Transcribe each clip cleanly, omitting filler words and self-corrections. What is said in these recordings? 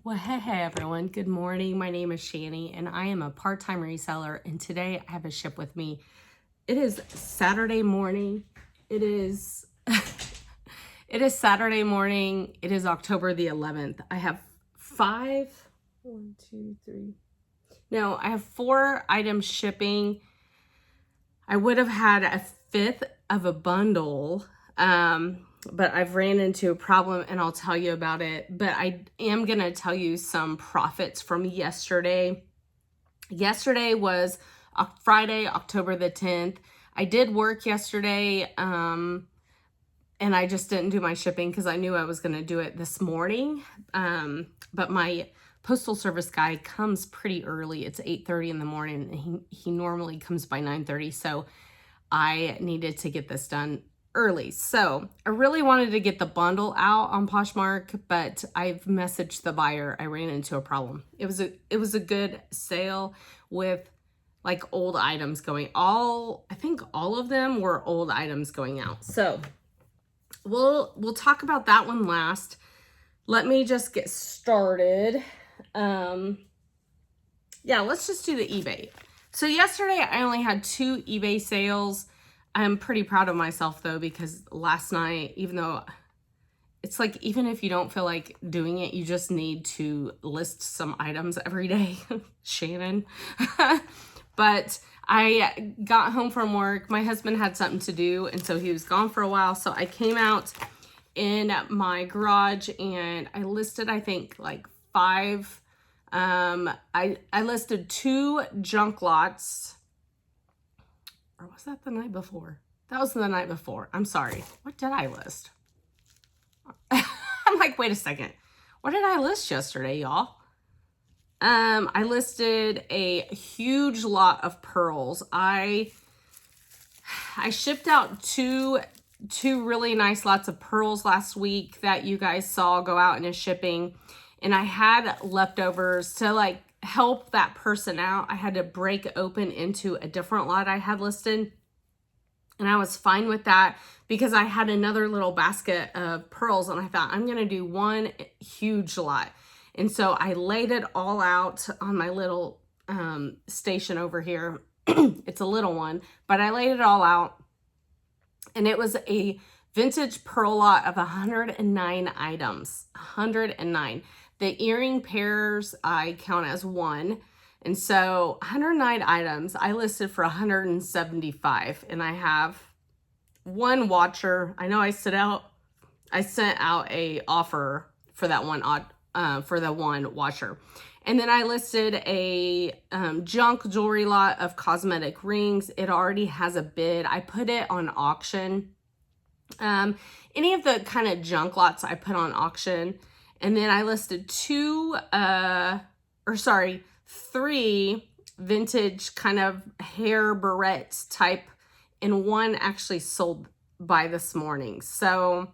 Well, hey everyone. Good morning. My name is Shani and I am a part-time reseller, and today I have a ship with me. It is Saturday morning. It is it is Saturday morning. It is October the 11th. I have I have 4 items shipping. I would have had a 5th of a bundle, but I've ran into a problem and I'll tell you about it. But I am going to tell you some profits from yesterday. Yesterday was Friday, October the 10th. I did work yesterday, and I just didn't do my shipping because I knew I was going to do it this morning. But my postal service guy comes pretty early. It's 8:30 in the morning, and he normally comes by 9:30. So I needed to get this done early. So I really wanted to get the bundle out on Poshmark, but I've messaged the buyer. I ran into a problem. It was a good sale with like old items going. I think all of them were old items going out. So we'll talk about that one last. Let me just get started. Yeah, let's just do the eBay. So yesterday I only had 2 eBay sales. I'm pretty proud of myself though, because last night, even though it's like, even if you don't feel like doing it, you just need to list some items every day. Shannon. But I got home from work. My husband had something to do, and so he was gone for a while. So I came out in my garage and I listed, I think, like 5. I listed 2 junk lots. Or was that the night before? That was the night before. I'm sorry. What did I list? I'm like, wait a second. What did I list yesterday, y'all? I listed a huge lot of pearls. I shipped out two really nice lots of pearls last week that you guys saw go out in a shipping, and I had leftovers to like help that person out. I had to break open into a different lot I had listed, and I was fine with that because I had another little basket of pearls, and I thought I'm gonna do one huge lot. And so I laid it all out on my little station over here. It's a little one, but I laid it all out, and it was a vintage pearl lot of 109 items. 109. The earring pairs I count as 1. And so 109 items I listed for 175, and I have 1 watcher. I know I sent out a offer for that one for the 1 washer. And then I listed a junk jewelry lot of cosmetic rings. It already has a bid. I put it on auction. Any of the kind of junk lots I put on auction. And then I listed 3 vintage kind of hair barrettes type, and 1 actually sold by this morning. So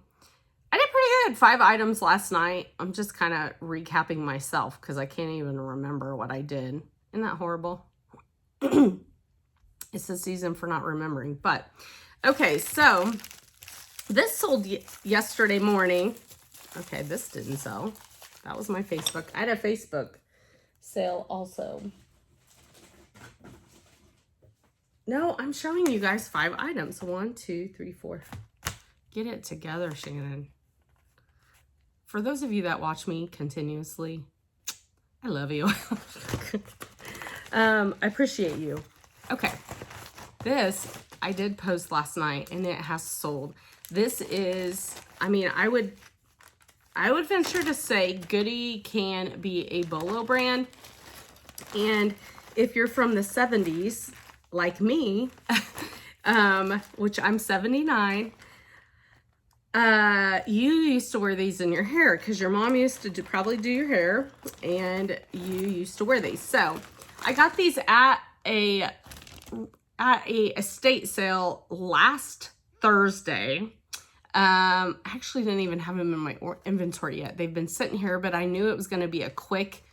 I did pretty good. 5 items last night. I'm just kind of recapping myself because I can't even remember what I did. Isn't that horrible? It's the season for not remembering. But okay, so this sold yesterday morning. Okay, this didn't sell. That was my Facebook. I had a Facebook sale also. No, I'm showing you guys 5 items. 1, 2, 3, 4. Get it together, Shannon. For those of you that watch me continuously, I love you. I appreciate you. Okay. This I did post last night, and it has sold. This is, I mean, I would venture to say Goody can be a Bolo brand. And if you're from the 70s, like me, which I'm 79, you used to wear these in your hair because your mom used to probably do your hair, and you used to wear these. So I got these at a estate sale last Thursday. I actually didn't even have them in my inventory yet. They've been sitting here, but I knew it was going to be a quick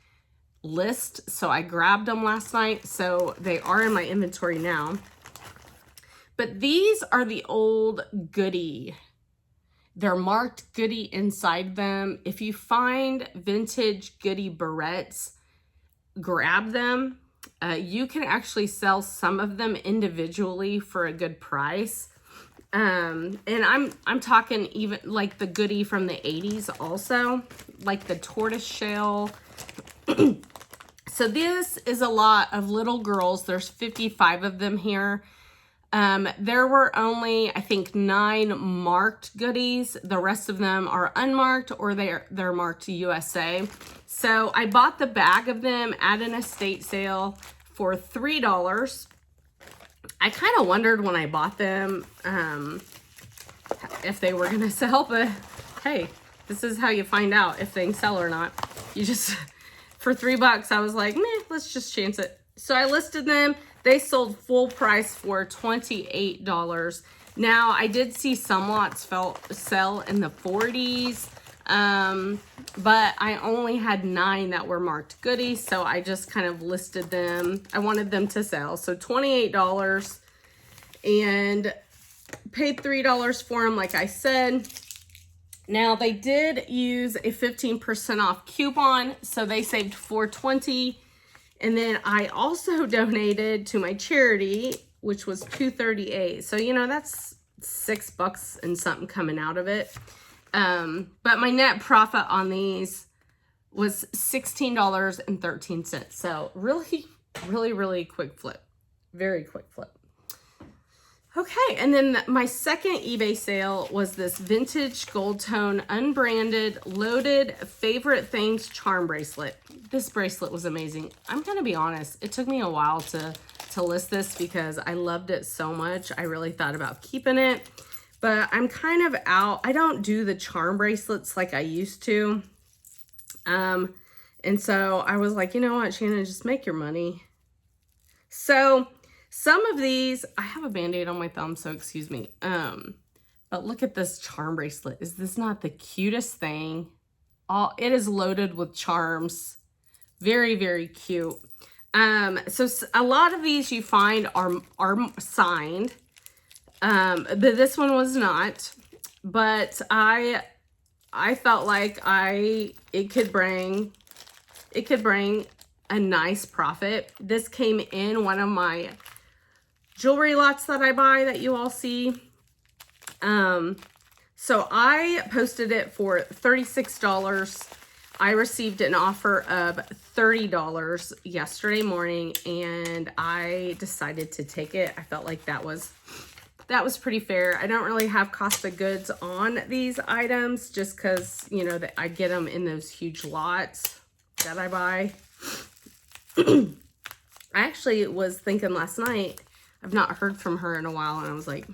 list, so I grabbed them last night. So they are in my inventory now. But these are the old Goody. They're marked Goody inside them. If you find vintage Goody barrettes, grab them. You can actually sell some of them individually for a good price. And I'm talking even like the Goody from the 80s also, like the tortoise shell. So this is a lot of little girls. There's 55 of them here. There were only, I think, 9 marked Goodies. The rest of them are unmarked or they're marked USA. So I bought the bag of them at an estate sale for $3. I kind of wondered when I bought them if they were going to sell, but hey, this is how you find out if things sell or not. You just, for $3, I was like, meh, let's just chance it. So I listed them. They sold full price for $28. Now, I did see some lots sell in the 40s, but I only had 9 that were marked Goody, so I just kind of listed them. I wanted them to sell. So $28 and paid $3 for them, like I said. Now, they did use a 15% off coupon, so they saved $4.20. And then I also donated to my charity, which was $2.38. So, you know, that's $6 and something coming out of it. But my net profit on these was $16.13. So really, really, really quick flip. Very quick flip. Okay, and then my second eBay sale was this vintage gold tone unbranded loaded favorite things charm bracelet. This bracelet was amazing. I'm gonna be honest, it took me a while to list this because I loved it so much. I really thought about keeping it, but I'm kind of out. I don't do the charm bracelets like I used to. And so I was like, you know what, Shannon, just make your money. So some of these, I have a Band-Aid on my thumb, so excuse me. But look at this charm bracelet. Is this not the cutest thing? It is loaded with charms. Very, very cute. So a lot of these you find are signed. But this one was not. But I felt like it could bring a nice profit. This came in one of my jewelry lots that I buy that you all see. So I posted it for $36. I received an offer of $30 yesterday morning and I decided to take it. I felt like that was pretty fair. I don't really have cost of goods on these items just because, you know, that I get them in those huge lots that I buy. I actually was thinking last night, I've not heard from her in a while, and I was like,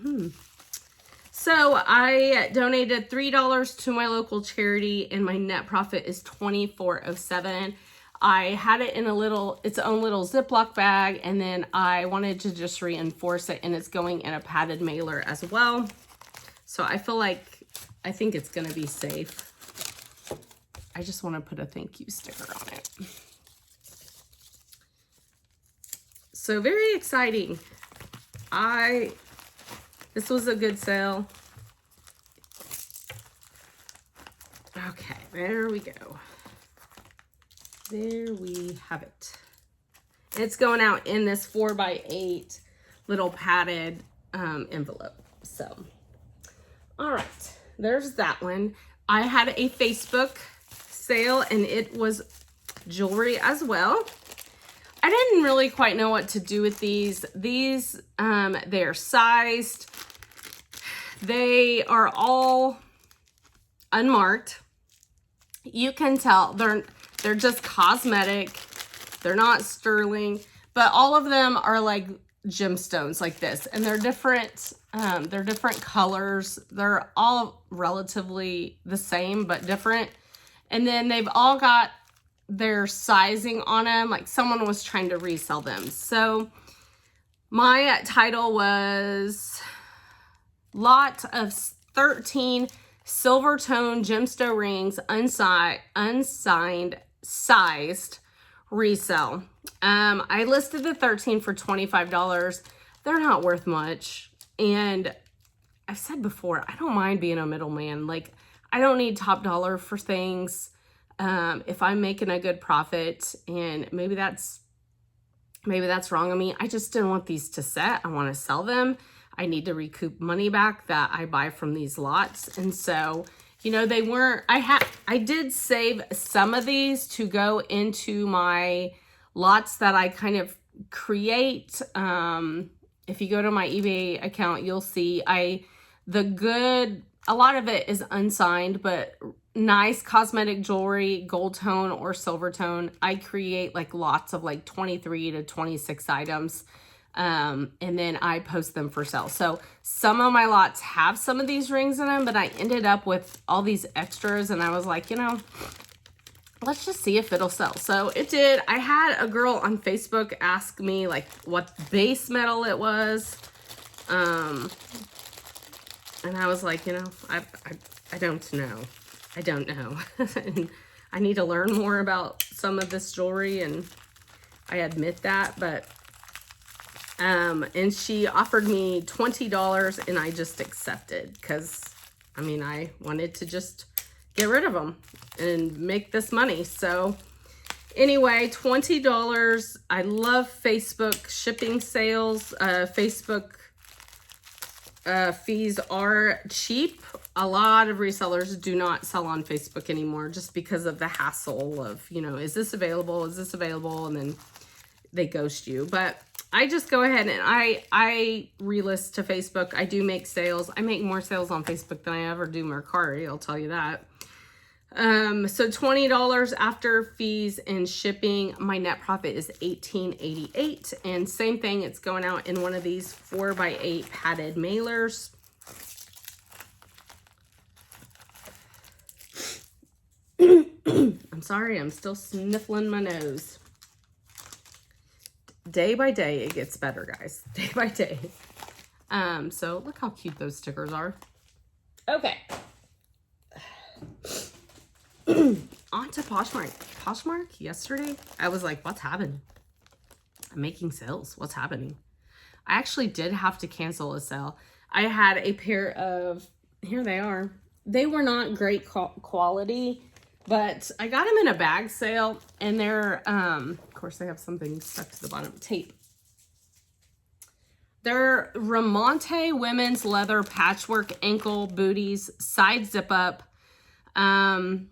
So I donated $3 to my local charity, and my net profit is $24.07. I had it in its own little Ziploc bag, and then I wanted to just reinforce it, and it's going in a padded mailer as well. So I think it's gonna be safe. I just want to put a thank you sticker on it. So very exciting. This was a good sale. Okay, there we go. There we have it. It's going out in this 4x8 little padded envelope. So, all right, there's that one. I had a Facebook sale and it was jewelry as well. I didn't really quite know what to do with these. These, they're sized. They are all unmarked. You can tell they're just cosmetic. They're not sterling, but all of them are like gemstones like this, and they're different colors. They're all relatively the same, but different. And then they've all got their sizing on them, like someone was trying to resell them. So my title was lot of 13 silver tone gemstone rings, unsigned, sized resell. I listed the 13 for $25. They're not worth much, and I've said before, I don't mind being a middleman. Like, I don't need top dollar for things. If I'm making a good profit, and maybe that's wrong of me. I just didn't want these to set. I want to sell them. I need to recoup money back that I buy from these lots. And so, you know, they weren't, I did save some of these to go into my lots that I kind of create. If you go to my eBay account, you'll see a lot of it is unsigned, but nice cosmetic jewelry, gold tone or silver tone. I create like lots of like 23 to 26 items. And then I post them for sale. So some of my lots have some of these rings in them, but I ended up with all these extras, and I was like, you know, let's just see if it'll sell. So it did. I had a girl on Facebook ask me like what base metal it was. And I was like, you know, I don't know. I don't know. And I need to learn more about some of this jewelry, and I admit that, but and she offered me $20, and I just accepted because, I mean, I wanted to just get rid of them and make this money. So anyway, $20. I love Facebook shipping sales. Facebook fees are cheap. A lot of resellers do not sell on Facebook anymore just because of the hassle of, you know, is this available? Is this available? And then they ghost you. But I just go ahead and I relist to Facebook. I do make sales. I make more sales on Facebook than I ever do Mercari, I'll tell you that. So $20 after fees and shipping. My net profit is $18.88. And same thing, it's going out in one of these 4x8 padded mailers. I'm sorry, I'm still sniffling my nose. Day by day, it gets better, guys. Day by day. So look how cute those stickers are. Okay. On to Poshmark. Poshmark yesterday, I was like, what's happening? I'm making sales. What's happening? I actually did have to cancel a sale. I had a pair of, here they are. They were not great quality, but I got them in a bag sale, and they're, of course, they have something stuck to the bottom, tape. They're Ramonte women's leather patchwork ankle booties, side zip up, and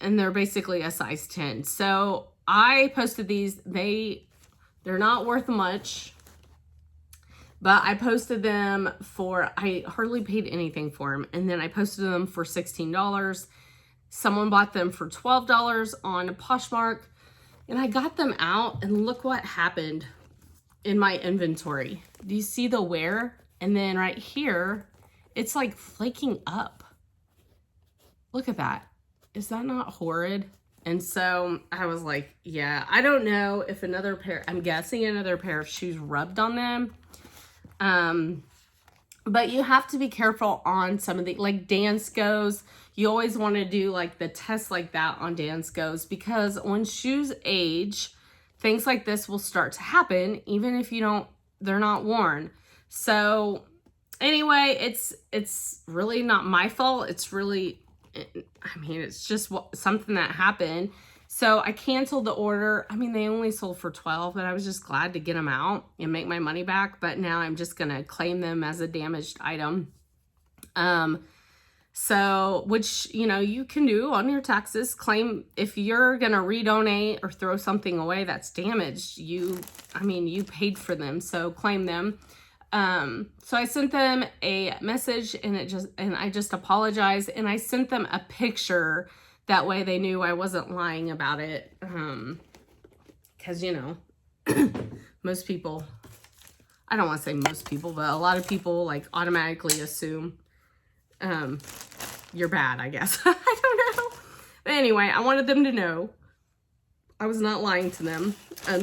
they're basically a size 10. So I posted these. They're not worth much, but I posted them for, I hardly paid anything for them, and then I posted them for $16. Someone bought them for $12 on Poshmark, and I got them out, and look what happened in my inventory. Do you see the wear? And then right here, it's like flaking up. Look at that. Is that not horrid? And so I was like, yeah, I don't know if another pair, I'm guessing another pair of shoes rubbed on them. But you have to be careful on some of the, like Danskos. You always want to do like the test like that on Danskos, because when shoes age, things like this will start to happen, even if they're not worn. So anyway, it's really not my fault. It's really, I mean, it's just something that happened. So I canceled the order. I mean, they only sold for $12, but I was just glad to get them out and make my money back. But now I'm just going to claim them as a damaged item. So, which, you know, you can do on your taxes. Claim if you're going to redonate or throw something away that's damaged, you paid for them. So claim them. So I sent them a message, and I just apologized, and I sent them a picture. That way they knew I wasn't lying about it. Cause you know, most people, I don't want to say most people, but a lot of people like automatically assume, you're bad, I guess. I don't know. But anyway, I wanted them to know I was not lying to them.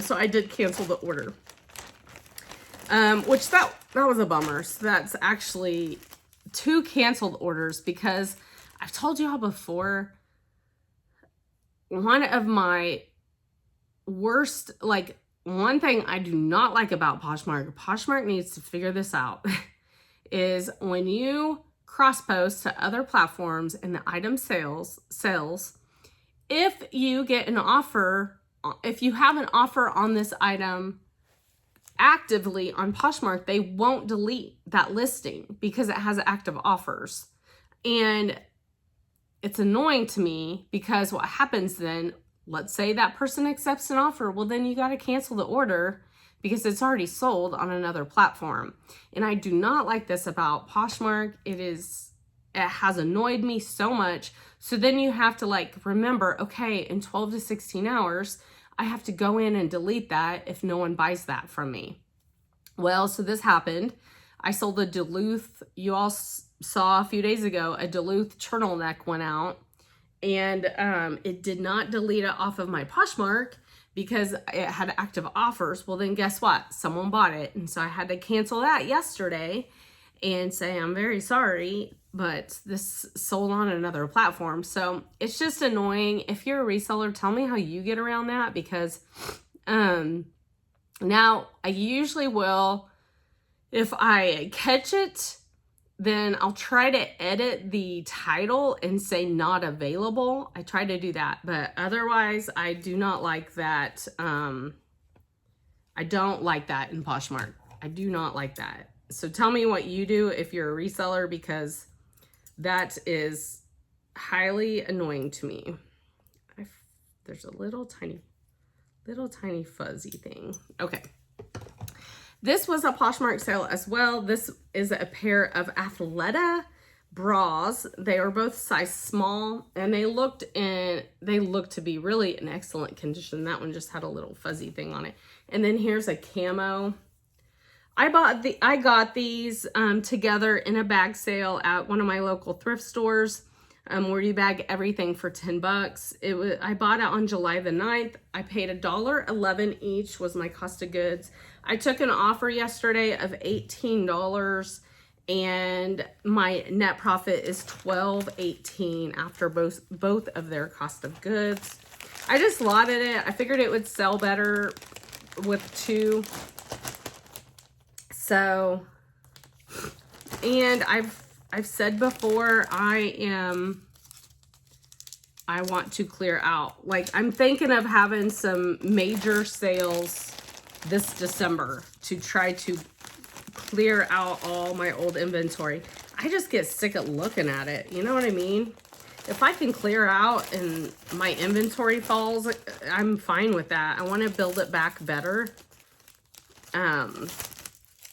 So I did cancel the order. Which that was a bummer. So that's actually 2 canceled orders, because I've told you all before, one of my worst, like one thing I do not like about Poshmark needs to figure this out, is when you cross post to other platforms and the item sells, if you get an offer, if you have an offer on this item actively on Poshmark, they won't delete that listing because it has active offers. And it's annoying to me because what happens then, let's say that person accepts an offer, well, then you got to cancel the order because it's already sold on another platform. And I do not like this about Poshmark. It has annoyed me so much. So then you have to like remember, okay, in 12 to 16 hours, I have to go in and delete that if no one buys that from me. Well, so this happened. I sold a Duluth, you all saw a few days ago, a Duluth turtleneck went out, and it did not delete it off of my Poshmark because it had active offers. Well, then guess what? Someone bought it. And so I had to cancel that yesterday and say, I'm very sorry, but this sold on another platform. So it's just annoying. If you're a reseller, tell me how you get around that, because now I usually will, if I catch it, then I'll try to edit the title and say not available. I try to do that, but otherwise I do not like that. I don't like that in Poshmark. I do not like that. So tell me what you do if you're a reseller, because that is highly annoying to me. There's a little tiny fuzzy thing. Okay. This was a Poshmark sale as well. This is a pair of Athleta bras. They are both size small, and they looked to be really in excellent condition. That one just had a little fuzzy thing on it. And then here's a camo. I got these together in a bag sale at one of my local thrift stores, where you bag everything for $10. I bought it on July the 9th. I paid $1.11 each was my cost of goods. I took an offer yesterday of $18, and my net profit is $12.18 after both of their cost of goods. I just lotted it. I figured it would sell better with two. So, and I've said before, I want to clear out. Like, I'm thinking of having some major sales this December to try to clear out all my old inventory. I just get sick of looking at it. You know what I mean? If I can clear out and my inventory falls, I'm fine with that. I want to build it back better.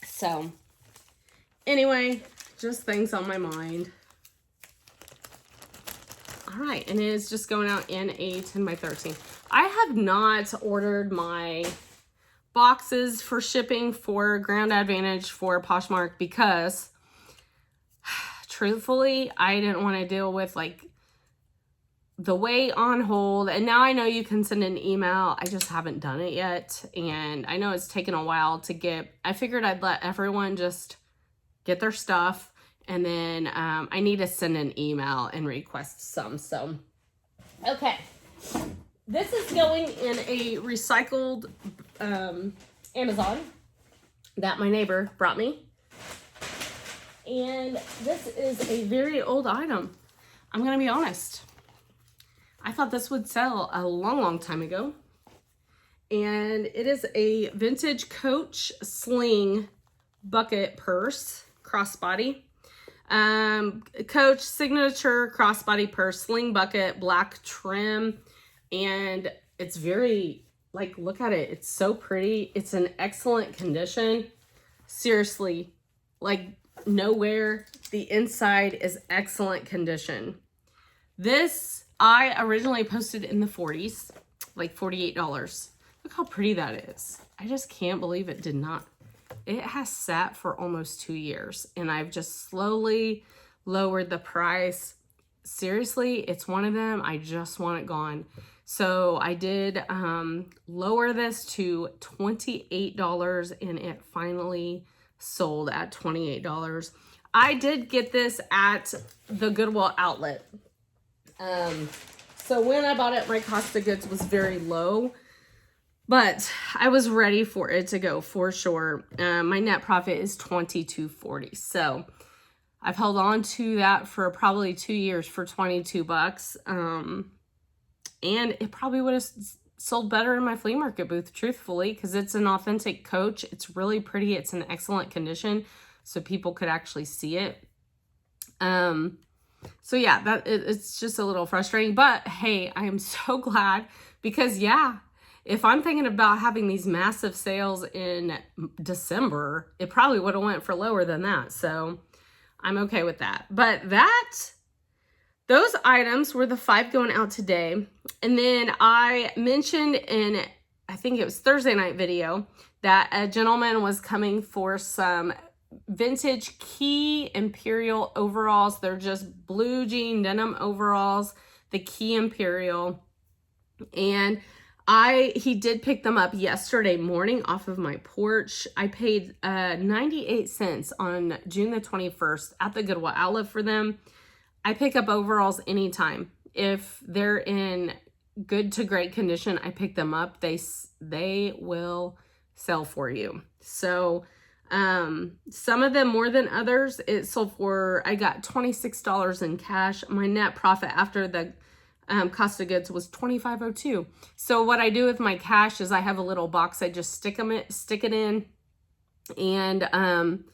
So anyway, just things on my mind. All right, and it is just going out in a 10 by 13. I have not ordered my boxes for shipping for Ground Advantage for Poshmark because truthfully, I didn't want to deal with like the wait on hold. And now I know you can send an email. I just haven't done it yet. And I know it's taken a while to get, I figured I'd let everyone just get their stuff. And then I need to send an email and request some. So, okay. This is going in a recycled Amazon that my neighbor brought me. And this is a very old item. I'm going to be honest. I thought this would sell a long time ago. And it is a vintage Coach sling bucket purse, crossbody. Coach signature crossbody purse, sling bucket, black trim. And it's very, like, look at it. It's so pretty. It's in excellent condition. Seriously, like, nowhere. The inside is excellent condition. This, I originally posted in the 40s, like $48. Look how pretty that is. I just can't believe it did not. It has sat for almost 2 years, and I've just slowly lowered the price. Seriously, it's one of them. I just want it gone. So I did lower this to $28, and it finally sold at $28. I did get this at the Goodwill outlet. So when I bought it, my cost of goods was very low. But I was ready for it to go for sure. My net profit is $22.40. So I've held on to that for probably 2 years for $22. And it probably would have sold better in my flea market booth, truthfully, because it's an authentic coach. It's really pretty. It's in excellent condition, so people could actually see it. So yeah, it's just a little frustrating, but hey, I am so glad because yeah, if I'm thinking about having these massive sales in December, it probably would have went for lower than that. So I'm okay with that. But those items were the 5 going out today. And then I mentioned in, I think it was Thursday night video, that a gentleman was coming for some vintage Key Imperial overalls. They're just blue jean denim overalls, the Key Imperial. And he did pick them up yesterday morning off of my porch. I paid 98 cents on June the 21st at the Goodwill outlet for them. I pick up overalls anytime. If they're in good to great condition, I pick them up. They will sell for you. So some of them more than others, it sold for, I got $26 in cash. My net profit after the cost of goods was $25.02. So what I do with my cash is I have a little box. I just stick it in. And,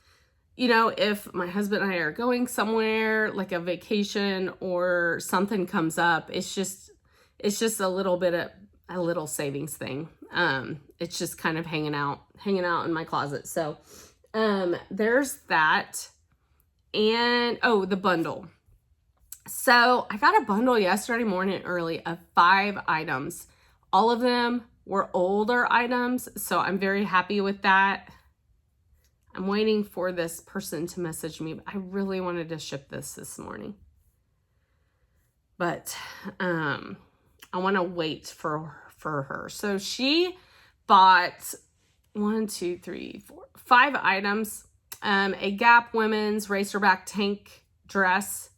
you know, if my husband and I are going somewhere like a vacation or something comes up, it's just a little bit of a little savings thing. It's just kind of hanging out in my closet. So, there's that. And, oh, the bundle. So I got a bundle yesterday morning early of 5 items. All of them were older items, so I'm very happy with that. I'm waiting for this person to message me. I really wanted to ship this morning. But I want to wait for her. So she bought 5 items. A Gap women's racerback tank dress.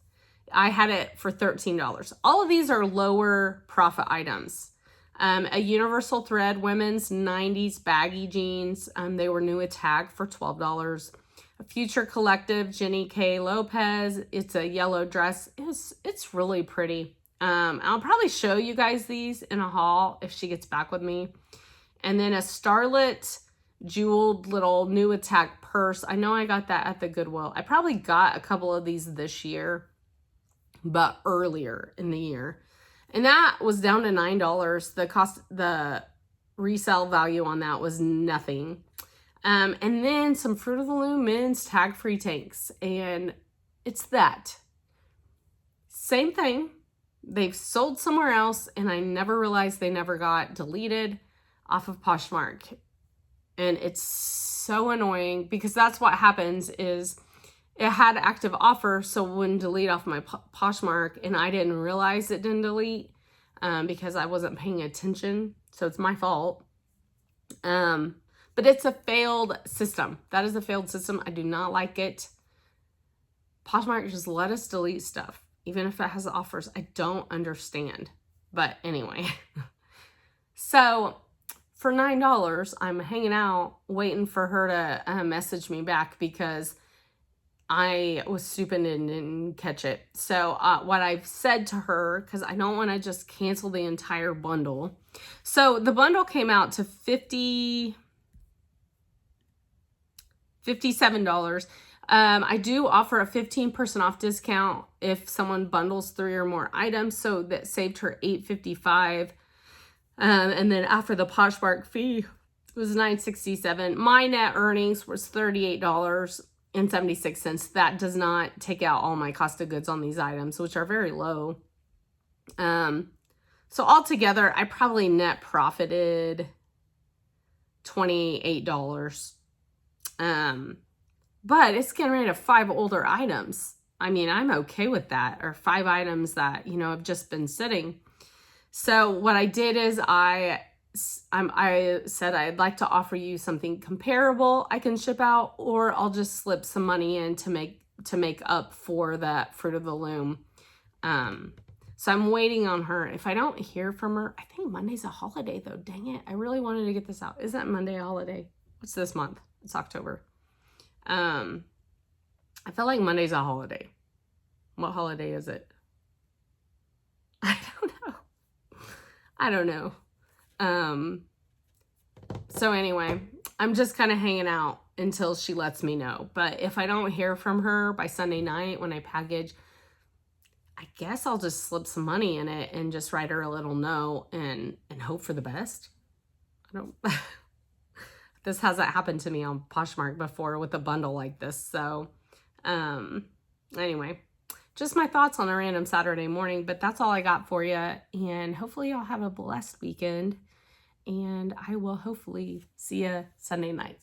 I had it for $13. All of these are lower profit items. A Universal Thread women's 90s baggy jeans. They were new at tag for $12. A Future Collective Jenny K. Lopez. It's a yellow dress. It's really pretty. I'll probably show you guys these in a haul if she gets back with me. And then a Starlet jeweled little new attack purse. I know I got that at the Goodwill. I probably got a couple of these this year, but earlier in the year. And that was down to $9. The resale value on that was nothing. And then some Fruit of the Loom men's tag-free tanks. And it's that. Same thing. They've sold somewhere else, and I never realized they never got deleted off of Poshmark. And it's so annoying because that's what happens is it had active offer, so it wouldn't delete off my Poshmark, and I didn't realize it didn't delete because I wasn't paying attention, so it's my fault. But it's a failed system. That is a failed system. I do not like it. Poshmark just let us delete stuff, even if it has offers. I don't understand. But anyway. So for $9, I'm hanging out waiting for her to message me back because I was stupid and didn't catch it. So what I've said to her, because I don't want to just cancel the entire bundle. So the bundle came out to $57. I do offer a 15% off discount if someone bundles 3 or more items. So that saved her $8.55. And then after the Poshmark fee, it was $9.67. My net earnings was $38.76. That does not take out all my cost of goods on these items, which are very low. So altogether, I probably net profited $28. But it's getting rid of 5 older items. I mean, I'm okay with that. Or 5 items that, you know, have just been sitting. So what I did is I said I'd like to offer you something comparable I can ship out, or I'll just slip some money in to make up for that Fruit of the Loom So I'm waiting on her. If I don't hear from her, I think Monday's a holiday though. Dang it. I really wanted to get this out. Isn't Monday a holiday? What's this month? It's October. I feel like Monday's a holiday. What holiday is it? I don't know. So anyway, I'm just kind of hanging out until she lets me know. But if I don't hear from her by Sunday night when I package, I guess I'll just slip some money in it and just write her a little note and hope for the best. I don't this hasn't happened to me on Poshmark before with a bundle like this. So anyway, just my thoughts on a random Saturday morning, but that's all I got for you. And hopefully y'all have a blessed weekend. And I will hopefully see you Sunday night.